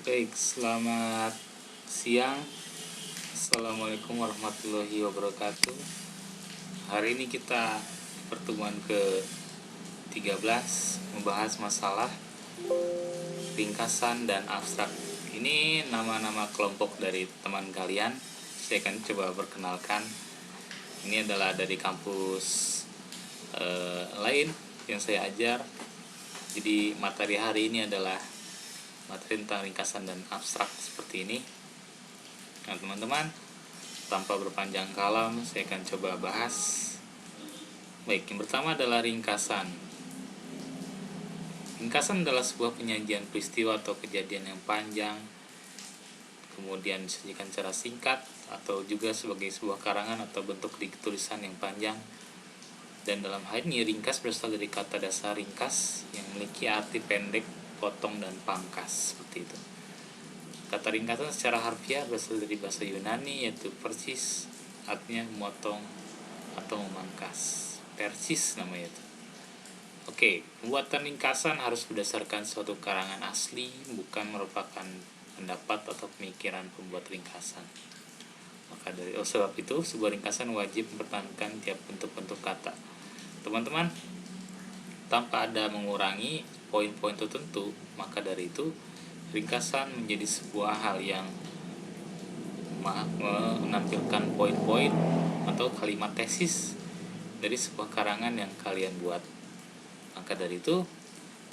Baik, selamat siang. Assalamualaikum warahmatullahi wabarakatuh. Hari ini kita pertemuan ke-13 membahas masalah ringkasan dan abstrak. Ini nama-nama kelompok dari teman kalian. Saya akan coba perkenalkan. Ini adalah dari kampus lain yang saya ajar. Jadi materi hari ini adalah materi tentang ringkasan dan abstrak seperti ini. Nah teman-teman, tanpa berpanjang kalam saya akan coba bahas. Baik, yang pertama adalah ringkasan. Ringkasan adalah sebuah penyajian peristiwa atau kejadian yang panjang, kemudian disajikan secara singkat, atau juga sebagai sebuah karangan atau bentuk tulisan yang panjang. Dan dalam hal ini ringkas berasal dari kata dasar ringkas yang memiliki arti pendek, potong, dan pangkas, seperti itu. Kata ringkasan secara harfiah berasal dari bahasa Yunani, yaitu persis, artinya memotong atau memangkas. Persis namanya itu. Oke, pembuatan ringkasan harus berdasarkan suatu karangan asli, bukan merupakan pendapat atau pemikiran pembuat ringkasan. Maka dari sebab itu, sebuah ringkasan wajib mempertahankan tiap bentuk-bentuk kata. Teman-teman, tanpa ada mengurangi poin-poin tertentu, maka dari itu ringkasan menjadi sebuah hal yang menampilkan poin-poin atau kalimat tesis dari sebuah karangan yang kalian buat. Maka dari itu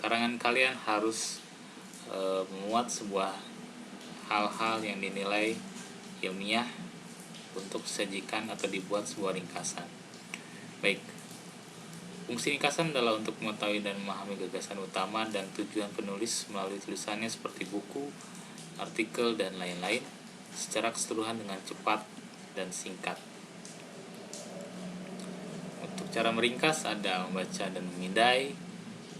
karangan kalian harus memuat sebuah hal-hal yang dinilai ilmiah untuk disajikan atau dibuat sebuah ringkasan. Baik, fungsi ringkasan adalah untuk mengetahui dan memahami gagasan utama dan tujuan penulis melalui tulisannya seperti buku, artikel, dan lain-lain secara keseluruhan dengan cepat dan singkat. Untuk cara meringkas ada membaca dan memindai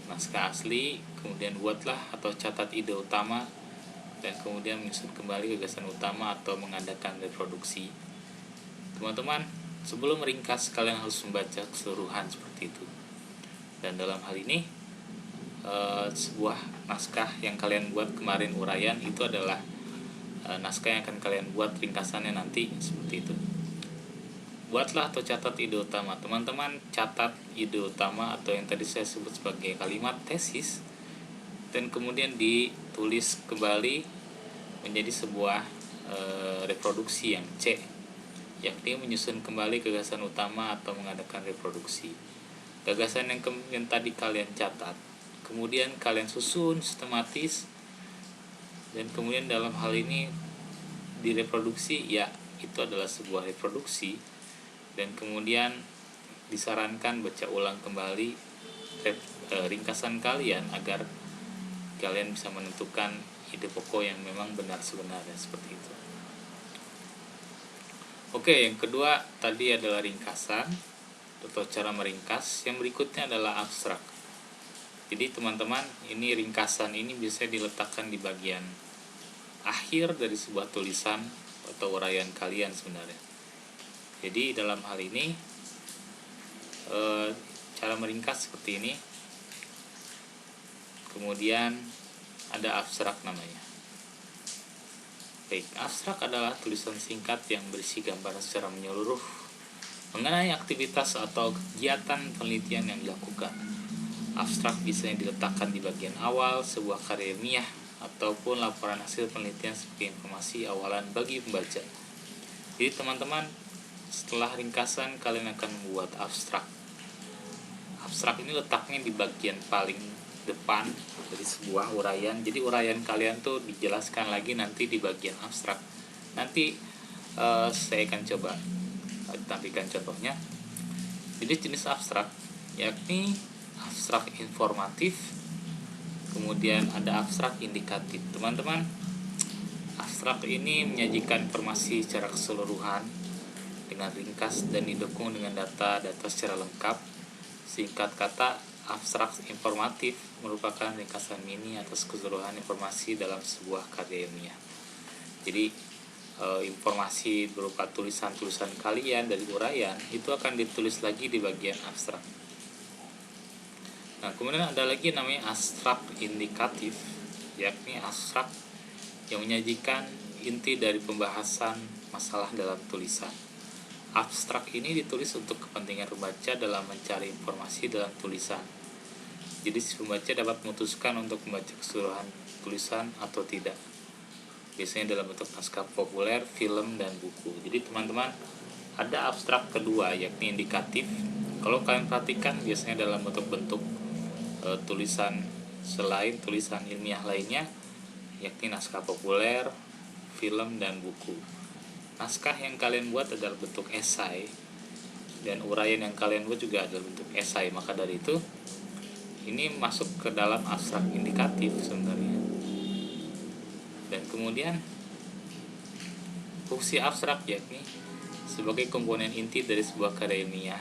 naskah asli, kemudian buatlah atau catat ide utama, dan kemudian menyusun kembali gagasan utama atau mengadakan reproduksi. Teman-teman, sebelum meringkas kalian harus membaca keseluruhan seperti itu. Dan dalam hal ini sebuah naskah yang kalian buat kemarin uraian itu adalah naskah yang akan kalian buat ringkasannya nanti seperti itu. Buatlah atau catat ide utama. Teman-teman catat ide utama atau yang tadi saya sebut sebagai kalimat tesis, dan kemudian ditulis kembali menjadi sebuah reproduksi yang C, yakni menyusun kembali gagasan utama atau mengadakan reproduksi. Gagasan yang tadi kalian catat, kemudian kalian susun sistematis, dan kemudian dalam hal ini direproduksi, ya itu adalah sebuah reproduksi, dan kemudian disarankan baca ulang kembali ringkasan kalian agar kalian bisa menentukan ide pokok yang memang benar sebenarnya seperti itu. Oke, yang kedua tadi adalah ringkasan atau cara meringkas. Yang berikutnya adalah abstrak. Jadi teman-teman, ini ringkasan ini bisa diletakkan di bagian akhir dari sebuah tulisan atau uraian kalian sebenarnya. Jadi dalam hal ini cara meringkas seperti ini. Kemudian ada abstrak namanya. Baik, abstrak adalah tulisan singkat yang berisi gambaran secara menyeluruh mengenai aktivitas atau kegiatan penelitian yang dilakukan. Abstrak bisa diletakkan di bagian awal sebuah karya ilmiah ataupun laporan hasil penelitian sebagai informasi awalan bagi pembaca. Jadi teman-teman, setelah ringkasan kalian akan membuat abstrak. Abstrak ini letaknya di bagian paling depan dari sebuah uraian. Jadi uraian kalian tuh dijelaskan lagi nanti di bagian abstrak. Nanti saya akan coba tampilkan contohnya. Jadi jenis abstrak yakni abstrak informatif, kemudian ada abstrak indikatif. Teman-teman, abstrak ini menyajikan informasi secara keseluruhan dengan ringkas dan didukung dengan data-data secara lengkap. Singkat kata, abstrak informatif merupakan ringkasan mini atas keseluruhan informasi dalam sebuah karya ilmiah. Jadi informasi berupa tulisan-tulisan kalian dari uraian itu akan ditulis lagi di bagian abstrak. Nah, kemudian ada lagi namanya abstrak indikatif, yakni abstrak yang menyajikan inti dari pembahasan masalah dalam tulisan. Abstrak ini ditulis untuk kepentingan pembaca dalam mencari informasi dalam tulisan. Jadi si pembaca dapat memutuskan untuk membaca keseluruhan tulisan atau tidak. Biasanya dalam bentuk naskah populer, film, dan buku. Jadi teman-teman, ada abstrak kedua yakni indikatif. Kalau kalian perhatikan biasanya dalam bentuk tulisan selain tulisan ilmiah lainnya, yakni naskah populer, film, dan buku. Naskah yang kalian buat adalah bentuk esai, dan uraian yang kalian buat juga adalah bentuk esai. Maka dari itu ini masuk ke dalam abstrak indikatif sebenarnya. Dan kemudian fungsi abstrak yakni sebagai komponen inti dari sebuah karya ilmiah,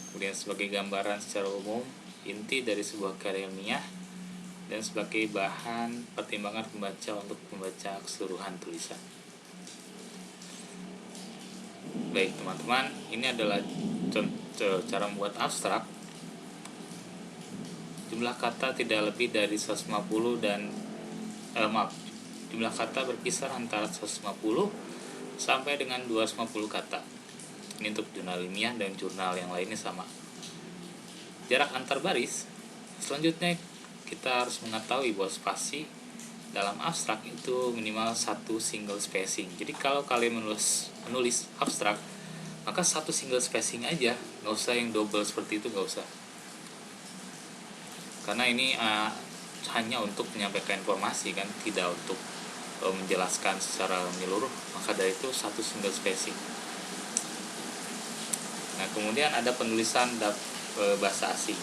kemudian sebagai gambaran secara umum inti dari sebuah karya ilmiah, dan sebagai bahan pertimbangan pembaca untuk membaca keseluruhan tulisan. Baik teman-teman, ini adalah cara membuat abstrak. Jumlah kata tidak lebih dari 150 dan jumlah kata berkisar antara 150 sampai dengan 250 kata. Ini untuk jurnal ilmiah, dan jurnal yang lainnya sama. Jarak antar baris. Selanjutnya kita harus mengetahui bahwa spasi dalam abstrak itu minimal satu single spacing. Jadi kalau kalian menulis abstrak, maka satu single spacing aja, nggak usah yang double seperti itu, nggak usah. Karena ini hanya untuk menyampaikan informasi kan, tidak untuk menjelaskan secara menyeluruh. Maka dari itu satu single spacing. Nah kemudian ada penulisan bahasa asing.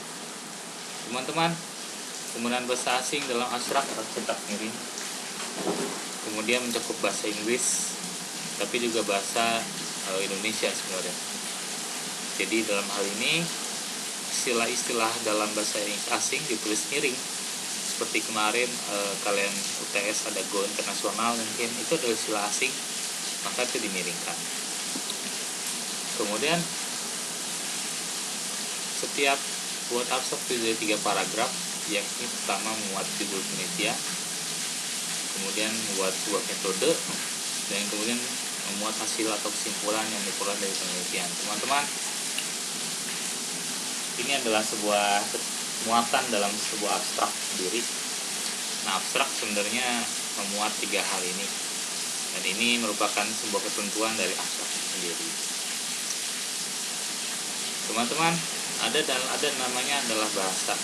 Teman-teman, penggunaan bahasa asing dalam abstrak harus cetak miring, kemudian mencakup bahasa Inggris, tapi juga bahasa Indonesia sebenarnya. Jadi dalam hal ini istilah-istilah dalam bahasa asing ditulis miring. Seperti kemarin kalian UTS ada Go Internasional, mungkin itu adalah istilah asing, maka itu dimiringkan. Kemudian setiap buat abstrak dari 3 paragraf, yakni pertama membuat judul penelitian, kemudian membuat sebuah metode, dan kemudian memuat hasil atau kesimpulan yang diperoleh dari penelitian. Teman-teman, ini adalah sebuah muatan dalam sebuah abstrak sendiri. Nah, abstrak sebenarnya memuat 3 hal ini, dan ini merupakan sebuah ketentuan dari abstrak sendiri. Teman-teman, ada namanya adalah bahasa.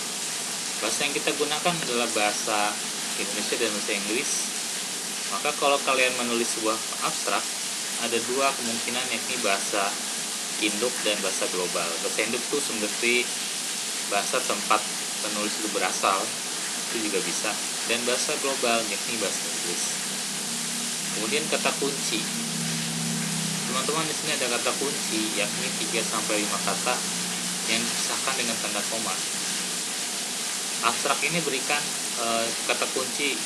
Bahasa yang kita gunakan adalah bahasa Indonesia dan bahasa Inggris. Maka kalau kalian menulis sebuah abstrak, ada 2 kemungkinan, yakni bahasa induk dan bahasa global. Bahasa induk itu seperti bahasa tempat penulis itu berasal, itu juga bisa. Dan bahasa global yakni bahasa Inggris. Kemudian kata kunci. Teman-teman, di sini ada kata kunci yakni 3-5 kata yang dipisahkan dengan tanda koma. Abstrak ini berikan kata kunci,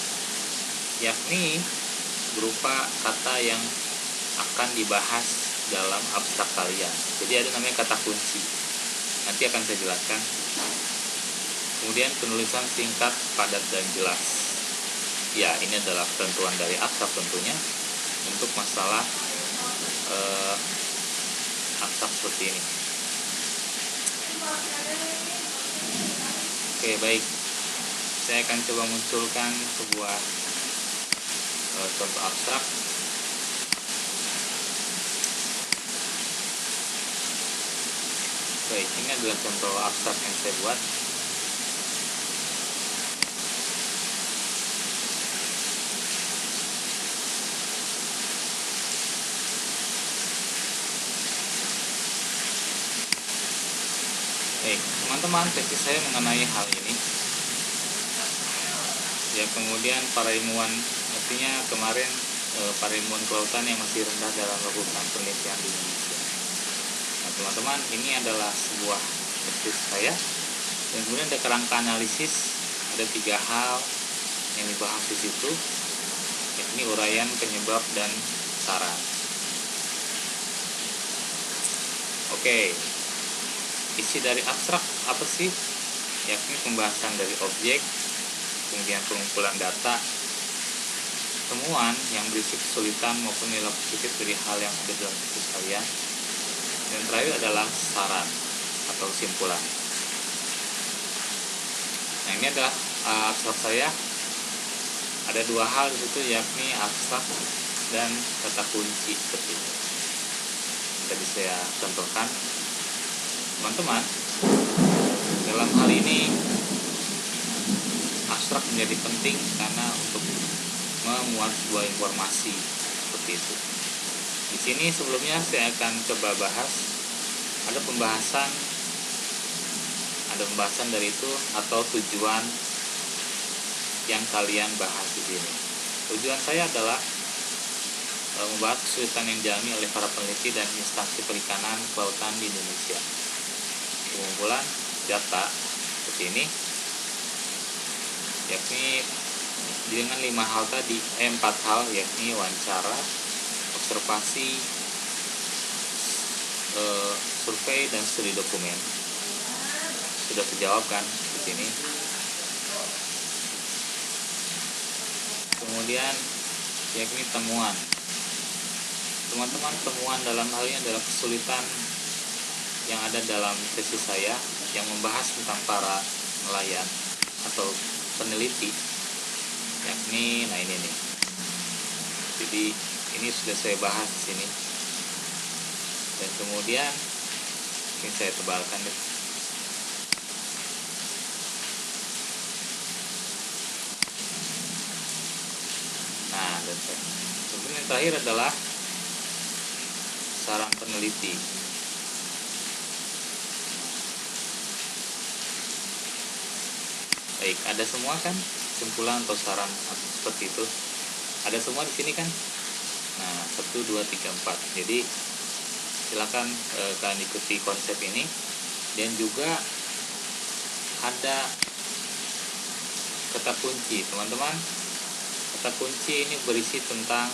yakni berupa kata yang akan dibahas dalam abstrak kalian. Jadi ada namanya kata kunci, nanti akan saya jelaskan. Kemudian penulisan singkat, padat, dan jelas. Ya, ini adalah ketentuan dari abstrak tentunya untuk masalah abstrak seperti ini. Oke, baik. Saya akan coba munculkan sebuah contoh abstrak. Baik, ini adalah contoh abstrak yang saya buat. Baik, teman-teman, tesis saya mengenai hal ini. Ya, kemudian para ilmuwan, artinya kemarin para ilmuwan kelautan yang masih rendah dalam melakukan penelitian di Indonesia. Nah, teman-teman, ini adalah sebuah tesis saya. Dan kemudian ada kerangka analisis, ada 3 hal yang dibahas di situ, yakni uraian, penyebab, dan saran. Oke. Isi dari abstrak apa sih? Yakni pembahasan dari objek, kemudian pengumpulan data, temuan yang berisi kesulitan maupun nilai positif dari hal yang ada dalam tesis kalian. Dan terakhir adalah saran atau kesimpulan. Nah, ini adalah abstrak saya. Ada dua hal di situ, yakni abstrak dan kata kunci seperti itu. Tadi saya contohkan, teman-teman. Dalam hal ini abstrak menjadi penting karena untuk memuat sebuah informasi seperti itu. Di sini sebelumnya saya akan coba bahas ada pembahasan dari itu atau tujuan yang kalian bahas di sini. Tujuan saya adalah membahas kesulitan yang dialami oleh para peneliti dan instansi perikanan kelautan di Indonesia. Pengumpulan data seperti ini, yakni dengan 4 hal, yakni wawancara, observasi, survei, dan studi dokumen. Sudah terjawab kan di sini. Kemudian yakni temuan. Teman-teman, temuan dalam hal ini adalah kesulitan yang ada dalam tesis saya yang membahas tentang para nelayan atau peneliti, yakni ini nih. Jadi ini sudah saya bahas di sini. Dan kemudian ini saya tebalkan deh. Nah, dan kemudian yang terakhir adalah saran peneliti. Baik, ada semua kan kesimpulan atau saran seperti itu? Ada semua di sini kan? Nah, 1, 2, 3, 4. Jadi silakan kalian ikuti konsep ini. Dan juga ada kata kunci, teman-teman. Kata kunci ini berisi tentang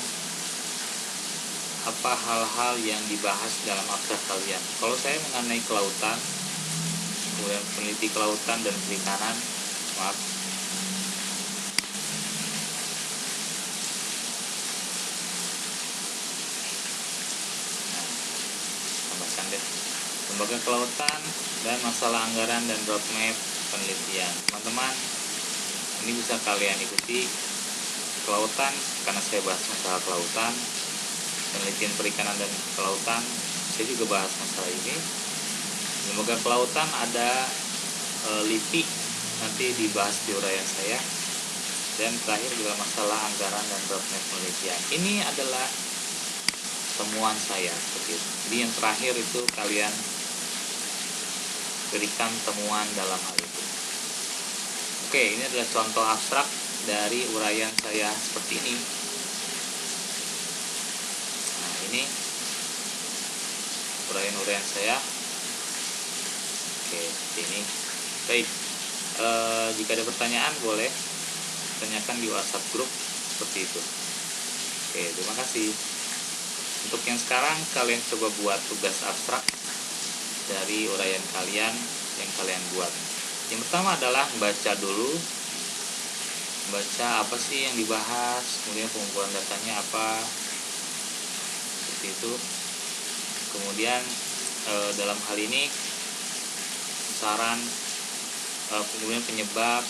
apa hal-hal yang dibahas dalam abstrak kalian. Kalau saya mengenai kelautan, kemudian peneliti kelautan dan perikanan, maaf, tambahkan deh, lembaga kelautan dan masalah anggaran dan roadmap penelitian. Teman-teman, ini bisa kalian ikuti. Kelautan, karena saya bahas masalah kelautan, penelitian perikanan dan kelautan, saya juga bahas masalah ini. Lembaga kelautan ada LIPI, nanti dibahas di uraian saya. Dan terakhir juga masalah anggaran dan roadmap penelitian. Ini adalah temuan saya seperti itu. Jadi yang terakhir itu kalian berikan temuan dalam hal itu. Oke, ini adalah contoh abstrak dari uraian saya seperti ini. Nah, ini uraian saya. Oke, ini. Baik. Jika ada pertanyaan boleh tanyakan di WhatsApp grup seperti itu. Oke, terima kasih. Untuk yang sekarang kalian coba buat tugas abstrak dari uraian kalian yang kalian buat. Yang pertama adalah membaca dulu, baca apa sih yang dibahas, kemudian pengumpulan datanya apa, seperti itu. Kemudian dalam hal ini saran, kemudian penyebab,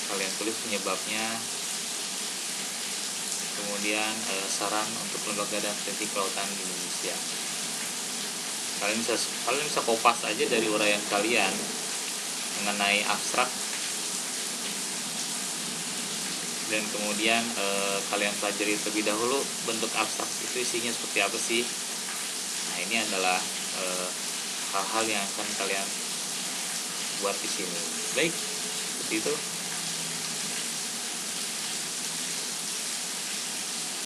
kalian tulis penyebabnya. Kemudian saran untuk lembaga dan peneliti kelautan di Indonesia. Kalian bisa kopas aja dari uraian kalian mengenai abstrak, dan kemudian kalian pelajari terlebih dahulu bentuk abstrak itu isinya seperti apa sih. Nah, ini adalah hal-hal yang akan kalian buat di sini. Baik, seperti itu.